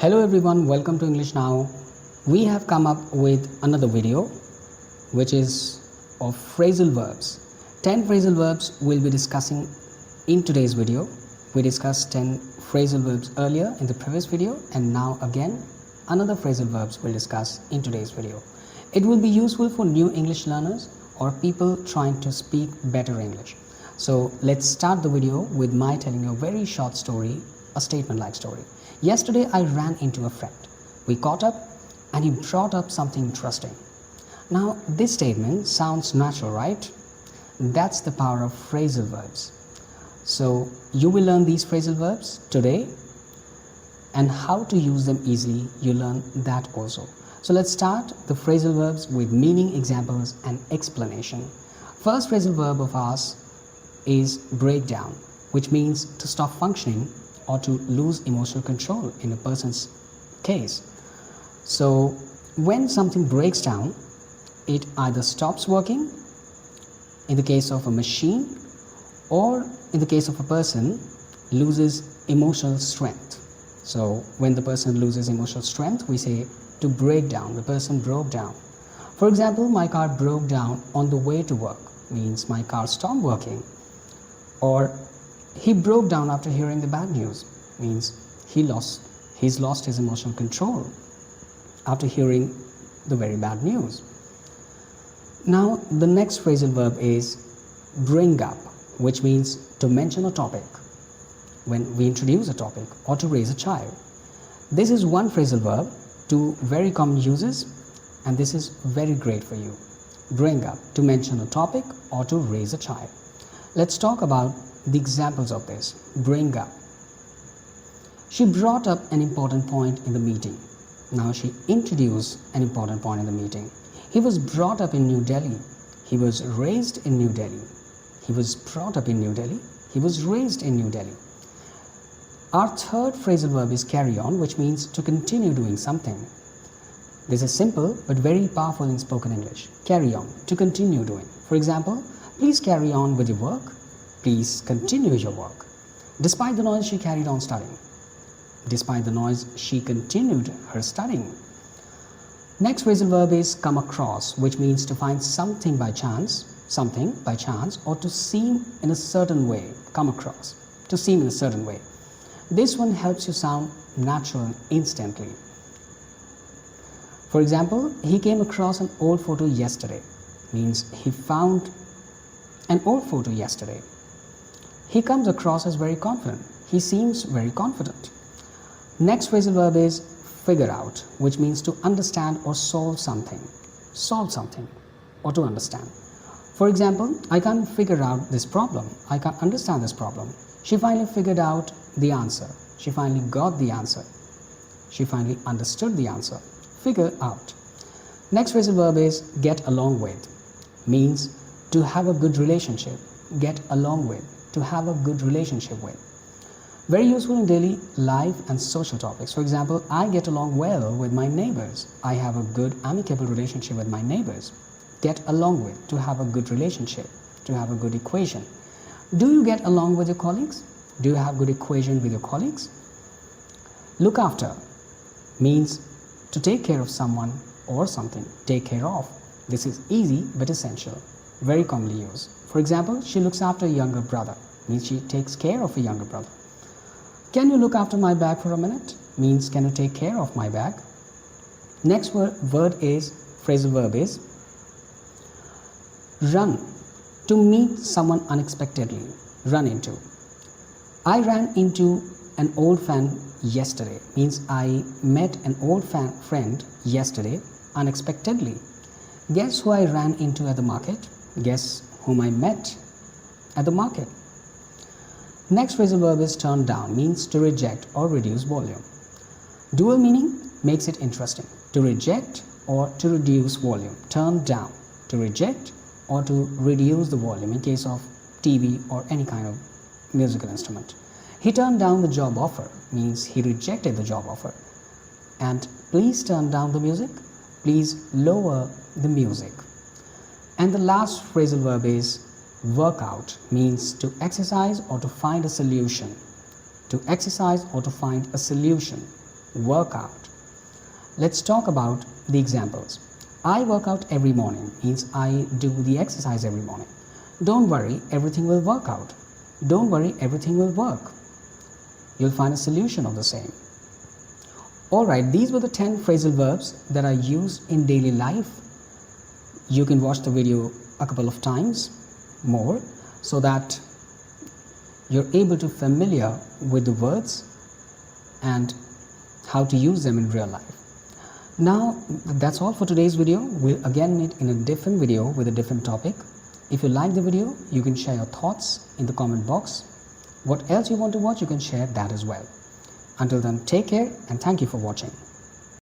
Hello everyone, welcome to English Now. We have come up with another video which is of phrasal verbs. 10 phrasal verbs we'll be discussing in today's video. We discussed 10 phrasal verbs earlier in the previous video, and now again another phrasal verbs we'll discuss in today's video. It will be useful for new English learners or people trying to speak better English. So let's start the video with my telling you a very short story, a statement-like story. Yesterday I ran into a friend. We caught up and he brought up something interesting. Now this statement sounds natural, right? That's the power of phrasal verbs. So you will learn these phrasal verbs today, and how to use them easily, you learn that also. So let's start the phrasal verbs with meaning, examples and explanation. First phrasal verb of ours is break down, which means to stop functioning or to lose emotional control in a person's case. So when something breaks down, it either stops working in the case of a machine, or in the case of a person loses emotional strength. So when the person loses emotional strength, we say to break down. The person broke down. For example, my car broke down on the way to work, means my car stopped working. Or he broke down after hearing the bad news, means he's lost his emotional control after hearing the very bad news. Now the next phrasal verb is bring up, which means to mention a topic when we introduce a topic, or to raise a child. This is one phrasal verb, two very common uses, and this is very great for you. Bring up, to mention a topic or to raise a child. Let's talk about the examples of this. Bring up. She brought up an important point in the meeting. Now she introduced an important point in the meeting. He was brought up in New Delhi. He was raised in New Delhi. He was brought up in New Delhi. He was raised in New Delhi. Our third phrasal verb is carry on, which means to continue doing something. This is simple but very powerful in spoken English. Carry on, to continue doing. For example, please carry on with your work. Please continue your work. Despite the noise, she carried on studying. Despite the noise, she continued her studying. Next phrasal verb is come across, which means to find something by chance, or to seem in a certain way. Come across, to seem in a certain way. This one helps you sound natural instantly. For example, he came across an old photo yesterday, means he found an old photo yesterday. He comes across as very confident. He seems very confident. Next phrasal verb is figure out, which means to understand or solve something. Solve something or to understand. For example, I can't figure out this problem. I can't understand this problem. She finally figured out the answer. She finally got the answer. She finally understood the answer. Figure out. Next phrasal verb is get along with, means to have a good relationship. Get along with, to have a good relationship with. Very useful in daily life and social topics. For example, I get along well with my neighbors. I have a good amicable relationship with my neighbors. Get along with, to have a good relationship, to have a good equation. Do you get along with your colleagues? Do you have good equation with your colleagues? Look after means to take care of someone or something. Take care of. This is easy but essential. Very commonly used. For example, she looks after a younger brother, means she takes care of a younger brother. Can you look after my bag for a minute? Means can you take care of my bag? Next phrasal verb is run, to meet someone unexpectedly. Run into. I ran into an old friend yesterday, means I met an old friend yesterday unexpectedly. Guess who I ran into at the market? Guess whom I met at the market. Next phrasal verb is turn down, means to reject or reduce volume. Dual meaning makes it interesting. To reject or to reduce volume. Turn down, to reject or to reduce the volume in case of TV or any kind of musical instrument. He turned down the job offer, means he rejected the job offer. And please turn down the music. Please lower the music. And the last phrasal verb is work out, means to exercise or to find a solution. To exercise or to find a solution. work out. Let's talk about the examples. I work out every morning means I do the exercise every morning. Don't worry, everything will work out. Don't worry, everything will work. You'll find a solution of the same. Alright, these were the 10 phrasal verbs that are used in daily life. You can watch the video a couple of times more so that you're able to familiar with the words and how to use them in real life. Now, that's all for today's video. We'll again meet in a different video with a different topic. If you like the video, you can share your thoughts in the comment box. What else you want to watch, you can share that as well. Until then, take care and thank you for watching.